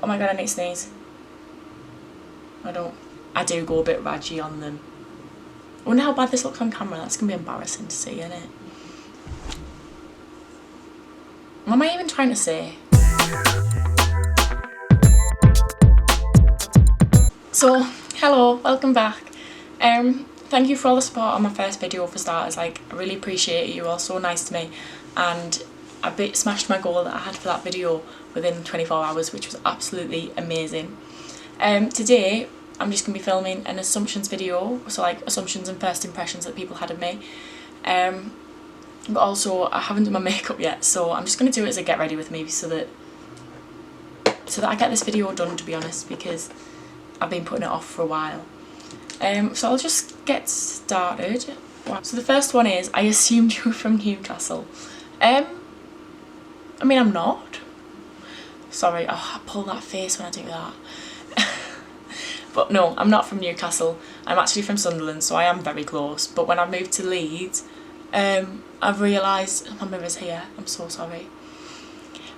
Oh my god, I need to sneeze. I do go a bit raggy on them. I wonder how bad this looks on camera. That's going to be embarrassing to see, isn't it? What am I even trying to say? So, hello, welcome back. Thank you for all the support on my first video for starters. Like, I really appreciate it. You were all so nice to me, and I smashed my goal that I had for that video within 24 hours, which was absolutely amazing. Today I'm just going to be filming an assumptions video, so like assumptions and first impressions that people had of me. But also I haven't done my makeup yet, so I'm just going to do it as a get ready with me so that I get this video done, to be honest, because I've been putting it off for a while. So I'll just get started. So the first one is, I assumed you were from Newcastle. I mean, I'm not. Sorry, I pull that face when I do that. But no, I'm not from Newcastle. I'm actually from Sunderland, so I am very close. But when I moved to Leeds, I've realised, my mirror's here, I'm so sorry.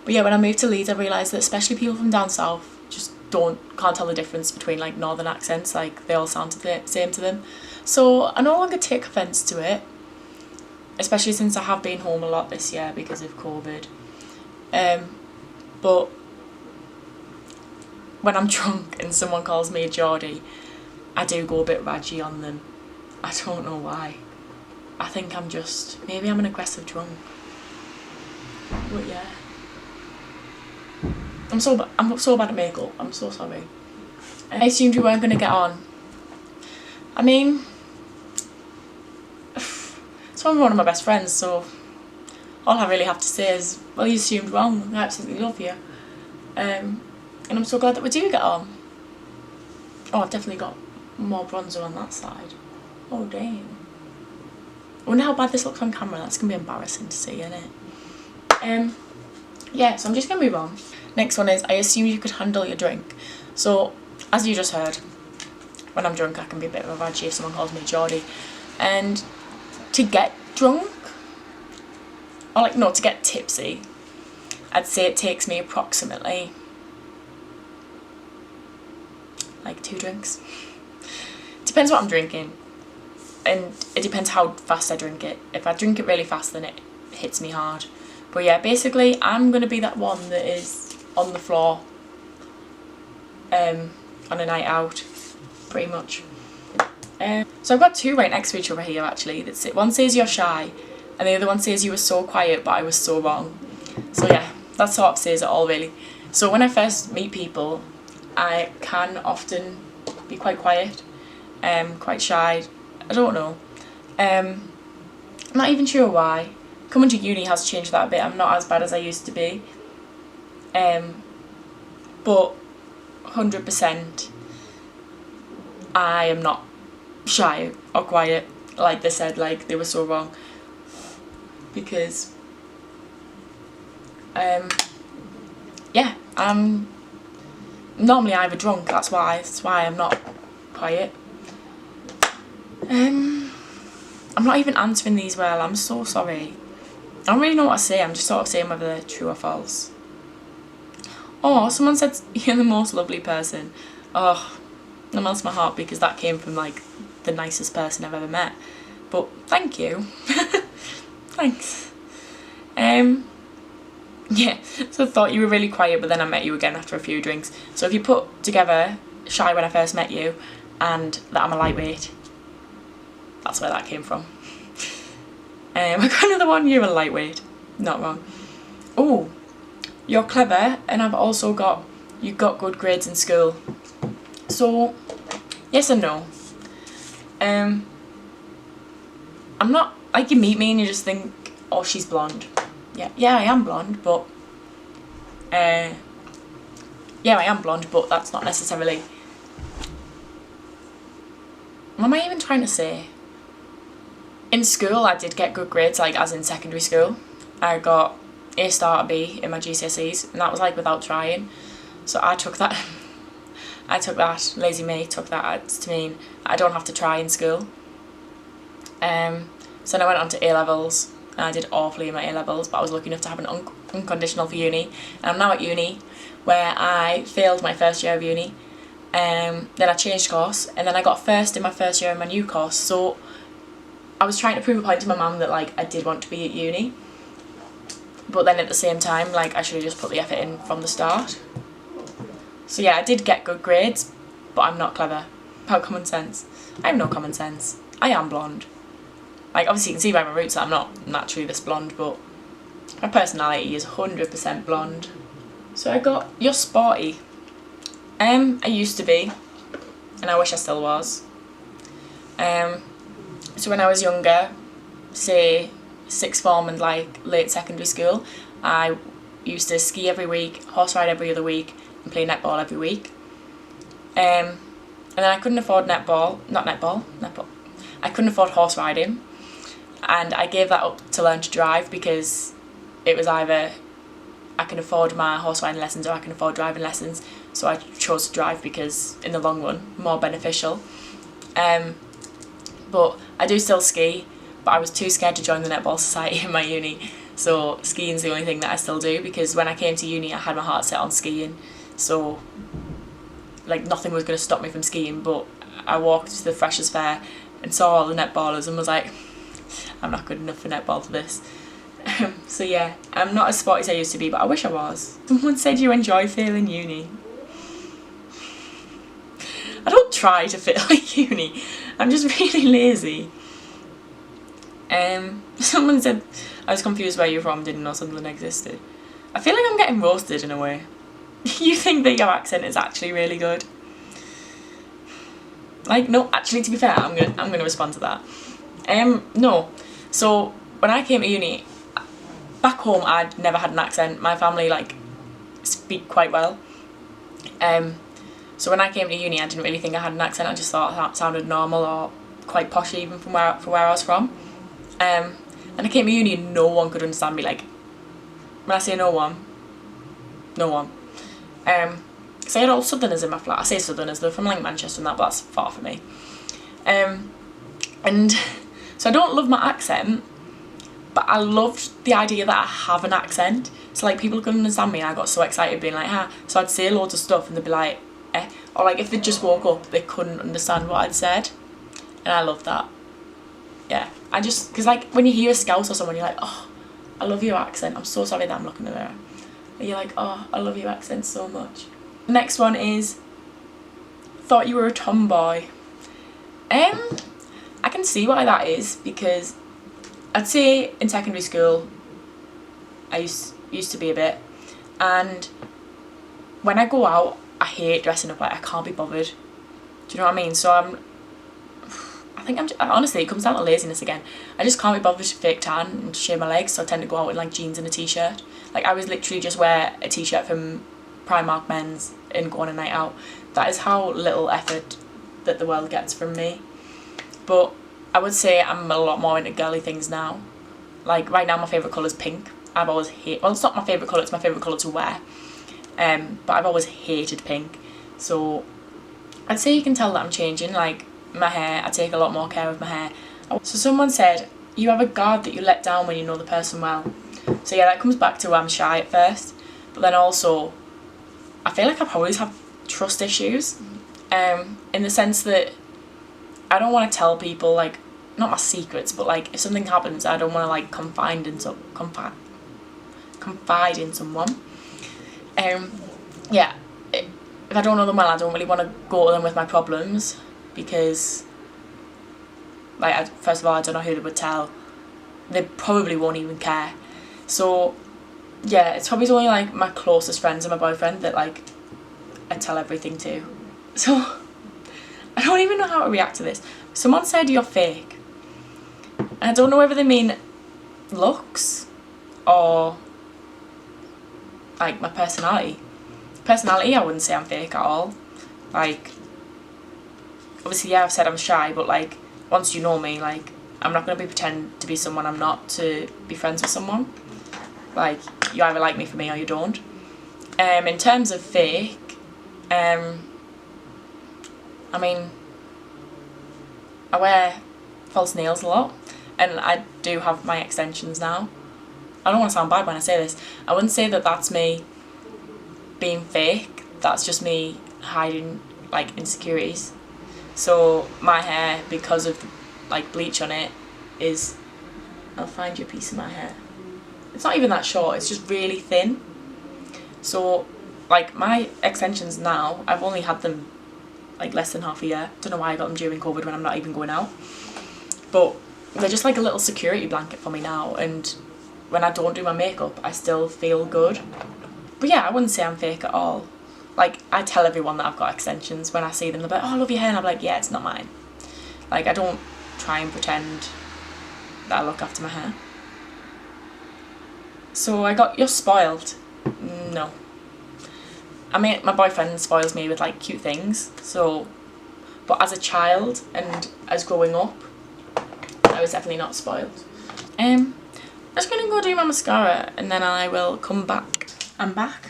But yeah, when I moved to Leeds, I realised that especially people from down south just can't tell the difference between like northern accents. Like, they all sound the same to them. So I no longer take offence to it, especially since I have been home a lot this year because of COVID. But when I'm drunk and someone calls me a Geordie, I do go a bit raggy on them. I don't know why. I think maybe I'm an aggressive drunk. But yeah. I'm so bad at makeup. I'm so sorry. I assumed you weren't going to get on. I mean, it's one of my best friends, so all I really have to say is, well, you assumed wrong. I absolutely love you. And I'm so glad that we do get on. Oh, I've definitely got more bronzer on that side. Oh, damn. I wonder how bad this looks on camera. That's going to be embarrassing to see, isn't it? Yeah, so I'm just going to move on. Next one is, I assume you could handle your drink. So, as you just heard, when I'm drunk I can be a bit of a raggy if someone calls me Geordie. And to get drunk, or like, no, to get tipsy, I'd say it takes me approximately like 2 drinks. Depends what I'm drinking, and it depends how fast I drink it. If I drink it really fast, then it hits me hard. But yeah, basically I'm gonna be that one that is on the floor on a night out, pretty much. So I've got 2 right next to each other here actually. That's it. One says you're shy and the other one says you were so quiet but I was so wrong. So yeah, that sort of says it all really. So when I first meet people, I can often be quite quiet, quite shy. I don't know. I'm not even sure why. Coming to uni has changed that a bit. I'm not as bad as I used to be. But 100% I am not shy or quiet. Like they said, like they were so wrong. Because yeah, I'm normally either drunk, that's why I'm not quiet. I'm not even answering these well, I'm so sorry. I don't really know what to say, I'm just sort of saying whether they're true or false. Oh, someone said you're the most lovely person. Oh, that melts my heart because that came from like the nicest person I've ever met. But thank you. Thanks. Yeah, so I thought you were really quiet, but then I met you again after a few drinks. So if you put together shy when I first met you and that I'm a lightweight, that's where that came from. I got another one, you're a lightweight. Not wrong. Oh, you're clever, and I've also got, you got good grades in school. So, yes and no. I'm not, like you meet me and you just think, oh, she's blonde. Yeah, I am blonde, but yeah, I am blonde, but that's not necessarily. What am I even trying to say? In school, I did get good grades, like as in secondary school. I got A star to B in my GCSEs, and that was like without trying. So I took that. Lazy me, took that to mean I don't have to try in school. So then I went on to A levels. And I did awfully in my A levels, but I was lucky enough to have an unconditional for uni, and I'm now at uni where I failed my first year of uni. Then I changed course, and then I got first in my first year in my new course, so I was trying to prove a point to my mum that like I did want to be at uni, but then at the same time like I should have just put the effort in from the start. So yeah, I did get good grades, but I'm not clever. About common sense. I have no common sense. I am blonde. Like obviously you can see by my roots that I'm not naturally this blonde, but my personality is 100% blonde. So I got, you're sporty. I used to be, and I wish I still was. So when I was younger, say sixth form and like late secondary school, I used to ski every week, horse ride every other week, and play netball every week. And then I couldn't afford netball. I couldn't afford horse riding, and I gave that up to learn to drive because it was either I can afford my horse riding lessons or I can afford driving lessons. So I chose to drive because in the long run, more beneficial. But I do still ski, but I was too scared to join the netball society in my uni. So skiing's the only thing that I still do, because when I came to uni I had my heart set on skiing. So like nothing was going to stop me from skiing, but I walked to the Freshers' Fair and saw all the netballers and was like, I'm not good enough for netball for this. So yeah, I'm not as sporty as I used to be, but I wish I was. Someone said you enjoy failing uni. I don't try to fail at uni, I'm just really lazy. Someone said I was confused where you're from, didn't know Sunderland existed. I feel like I'm getting roasted in a way. You think that your accent is actually really good? Like, no, actually to be fair, I'm gonna respond to that. No. So when I came to uni, back home I'd never had an accent. My family like speak quite well. So when I came to uni I didn't really think I had an accent. I just thought that sounded normal or quite posh even from where I was from. And I came to uni and no one could understand me. Like, when I say no one. Because I had all Southerners in my flat. I say Southerners, they're from like Manchester and that, but that's far from me. And so I don't love my accent, but I loved the idea that I have an accent. So like people couldn't understand me and I got so excited being like, so I'd say loads of stuff and they'd be like, eh. Or like if they just woke up, they couldn't understand what I'd said. And I love that. Yeah, I just, because like when you hear a Scouse or someone, you're like, oh, I love your accent. I'm so sorry that I'm looking at her. And you're like, oh, I love your accent so much. The next one is, thought you were a tomboy. I can see why that is, because I'd say in secondary school I used to be a bit, and when I go out I hate dressing up. Like, I can't be bothered. Do you know what I mean? So honestly, it comes down to laziness again. I just can't be bothered to fake tan and to shave my legs, so I tend to go out in like jeans and a t-shirt. Like, I was literally just wear a t-shirt from Primark Men's and go on a night out. That is how little effort that the world gets from me. But I would say I'm a lot more into girly things now. Like right now my favourite colour is pink. I've always well, it's not my favourite colour, it's my favourite colour to wear. But I've always hated pink. So I'd say you can tell that I'm changing. Like my hair, I take a lot more care of my hair. So someone said, you have a guard that you let down when you know the person well. So yeah, that comes back to I'm shy at first. But then also, I feel like I probably have trust issues. In the sense that I don't want to tell people, like, not my secrets, but like if something happens I don't want to like confide in someone. Yeah, if I don't know them well I don't really want to go to them with my problems, because like first of all I don't know who they would tell. They probably won't even care. So yeah, it's probably only like my closest friends and my boyfriend that like I tell everything to. So I don't even know how to react to this. Someone said you're fake. And I don't know whether they mean looks or like my personality. Personality, I wouldn't say I'm fake at all. Like, obviously yeah, I've said I'm shy, but like once you know me, like I'm not going to pretend to be someone I'm not to be friends with someone. Like, you either like me for me or you don't. In terms of fake, I mean, I wear false nails a lot, and I do have my extensions now. I don't want to sound bad when I say this, I wouldn't say that that's me being fake, that's just me hiding like insecurities. So my hair, because of like bleach on it, is, I'll find you a piece of my hair, it's not even that short, it's just really thin. So like my extensions now, I've only had them like less than half a year. Don't know why I got them during COVID when I'm not even going out, but they're just like a little security blanket for me now, and when I don't do my makeup I still feel good. But yeah, I wouldn't say I'm fake at all. Like, I tell everyone that I've got extensions when I see them. They're like, oh, I love your hair, and I'm like, yeah, it's not mine. Like, I don't try and pretend that I look after my hair. So I got, you're spoiled. No. I mean, my boyfriend spoils me with like cute things, so, but as a child and as growing up, I was definitely not spoiled. I'm just gonna go do my mascara and then I will come back. I'm back.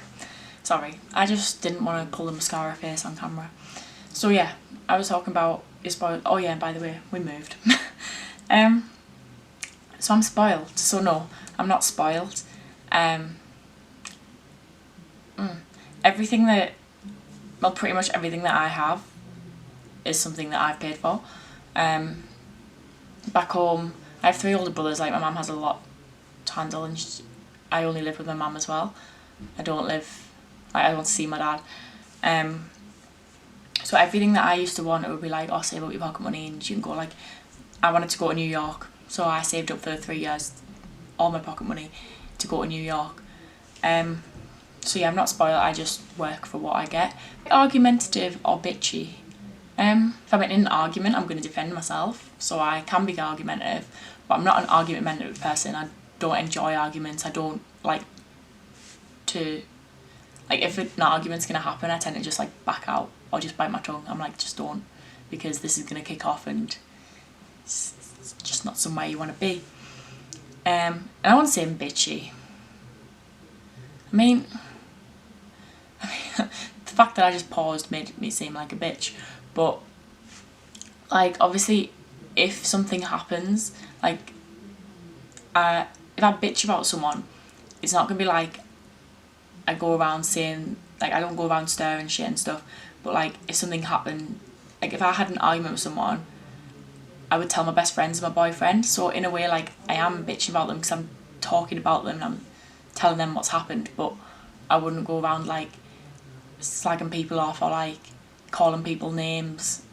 Sorry, I just didn't want to pull the mascara face on camera. So yeah, I was talking about you're spoiled. Oh yeah, by the way, we moved. So I'm spoiled. So no, I'm not spoiled. Everything that, well, pretty much everything that I have is something that I've paid for. Back home, I have 3 older brothers. Like, my mum has a lot to handle, and I only live with my mum as well. I don't see my dad. So everything that I used to want, it would be like, oh, save up your pocket money and you can go. Like, I wanted to go to New York, so I saved up for 3 years, all my pocket money, to go to New York. So yeah, I'm not spoiled, I just work for what I get. Argumentative or bitchy. If I'm in an argument, I'm going to defend myself, so I can be argumentative, but I'm not an argumentative person. I don't enjoy arguments. I don't like to, like, if an argument's going to happen, I tend to just like back out or just bite my tongue. I'm like, just don't, because this is going to kick off and it's just not somewhere you want to be. And I won't say I'm bitchy. I mean, the fact that I just paused made me seem like a bitch, but like, obviously if something happens, like, if I bitch about someone, it's not gonna be like I go around saying, like, I don't go around stirring shit and stuff, but like, if something happened, like if I had an argument with someone, I would tell my best friends and my boyfriend. So in a way, like, I am bitching about them because I'm talking about them and I'm telling them what's happened, but I wouldn't go around like slagging people off or like calling people names,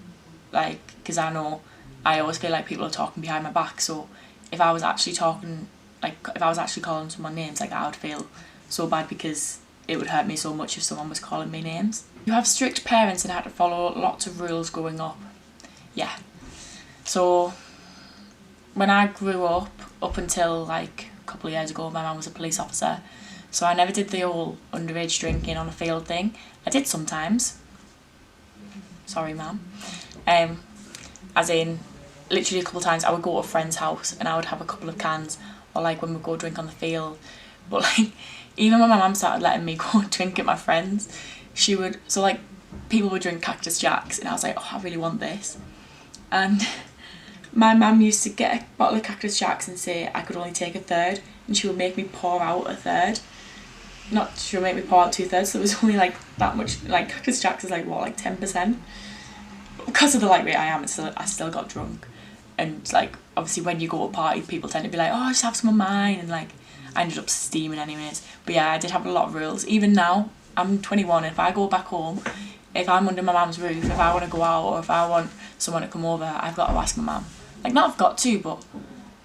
like, because I know I always feel like people are talking behind my back. So if I was actually talking, like, if I was actually calling someone names, like, I would feel so bad because it would hurt me so much if someone was calling me names. You have strict parents and had to follow lots of rules growing up. Yeah. So when I grew up until like a couple of years ago, my mum was a police officer, so I never did the whole underage drinking on a field thing. I did sometimes. Sorry, mum. As in, literally a couple of times I would go to a friend's house and I would have a couple of cans, or like when we'd go drink on the field. But like, even when my mum started letting me go drink at my friends, she would, so like, people would drink Cactus Jacks and I was like, oh, I really want this. And my mum used to get a bottle of Cactus Jacks and say I could only take a third, and she would make me pour out a third. She would make me pour out 2/3, so it was only like that much. Like, Cactus Jacks is like, what, like 10%? Because of the lightweight I am, I still got drunk. And like, obviously when you go to a party, people tend to be like, oh, just have some of mine, and like, I ended up steaming anyways. But yeah, I did have a lot of rules. Even now, I'm 21, and if I go back home, if I'm under my mum's roof, if I want to go out or if I want someone to come over, I've got to ask my mum. Like, not I've got to, but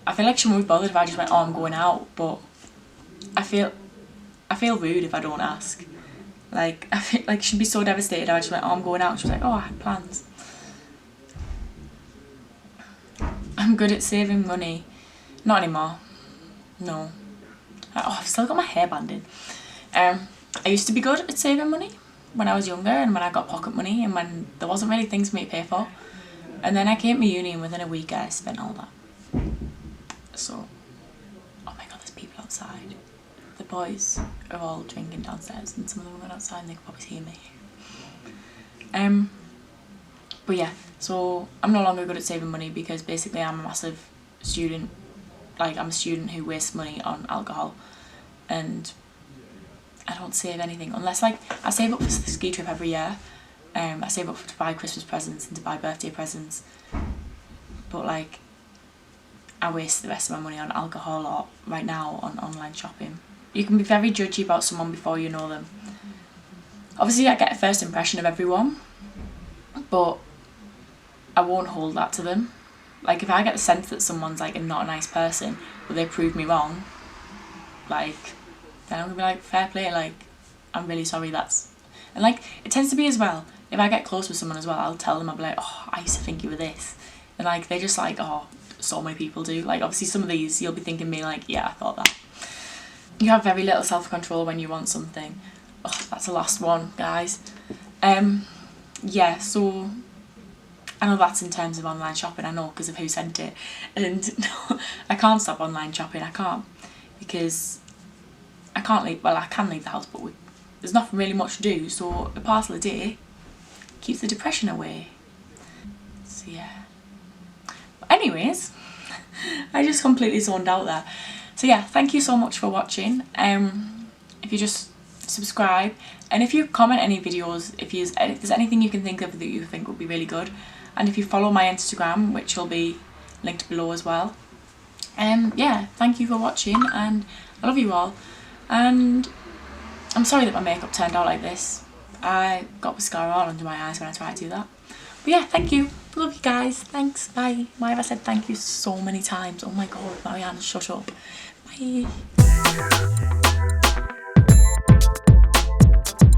I feel like she won't be bothered if I just went, oh, I'm going out. But I feel rude if I don't ask. Like, I feel like she'd be so devastated if I just went, oh, I'm going out. She was like, oh, I had plans. I'm good at saving money. Not anymore. No. Oh, I've still got my hairband in. I used to be good at saving money when I was younger and when I got pocket money and when there wasn't really things for me to pay for. And then I came to uni and within a week I spent all that. So, oh my god, there's people outside. The boys are all drinking downstairs and some of them are outside and they can probably hear me. But yeah, so I'm no longer good at saving money because basically I'm a massive student, like I'm a student who wastes money on alcohol, and I don't save anything unless like I save up for the ski trip every year. I save up to buy Christmas presents and to buy birthday presents, but like I waste the rest of my money on alcohol or right now on online shopping. You can be very judgy about someone before you know them. Obviously I get a first impression of everyone, but I won't hold that to them. Like if I get the sense that someone's like not a nice person, but they prove me wrong, like then I'm gonna be like, fair play, like I'm really sorry, that's... And like it tends to be as well, if I get close with someone as well, I'll tell them, I'll be like, oh, I used to think you were this, and like they're just like, oh, so many people do. Like obviously some of these you'll be thinking me like, yeah, I thought that. You have very little self-control when you want something. Oh, that's the last one, guys. Yeah, so I know that's in terms of online shopping, I know, because of who sent it, and no, I can't stop online shopping, I can't, because I can't leave, well I can leave the house, but there's nothing really much to do, so a parcel a day keeps the depression away. So yeah. But anyways, I just completely zoned out there. So yeah, thank you so much for watching. If you just subscribe, and if you comment any videos, if there's anything you can think of that you think would be really good, and if you follow my Instagram, which will be linked below as well. Yeah, thank you for watching, and I love you all, and I'm sorry that my makeup turned out like this. I got mascara all under my eyes when I tried to do that. But yeah, thank you. Love you guys. Thanks. Bye. Why have I said thank you so many times? Oh my god, Marianne, shut up. Bye.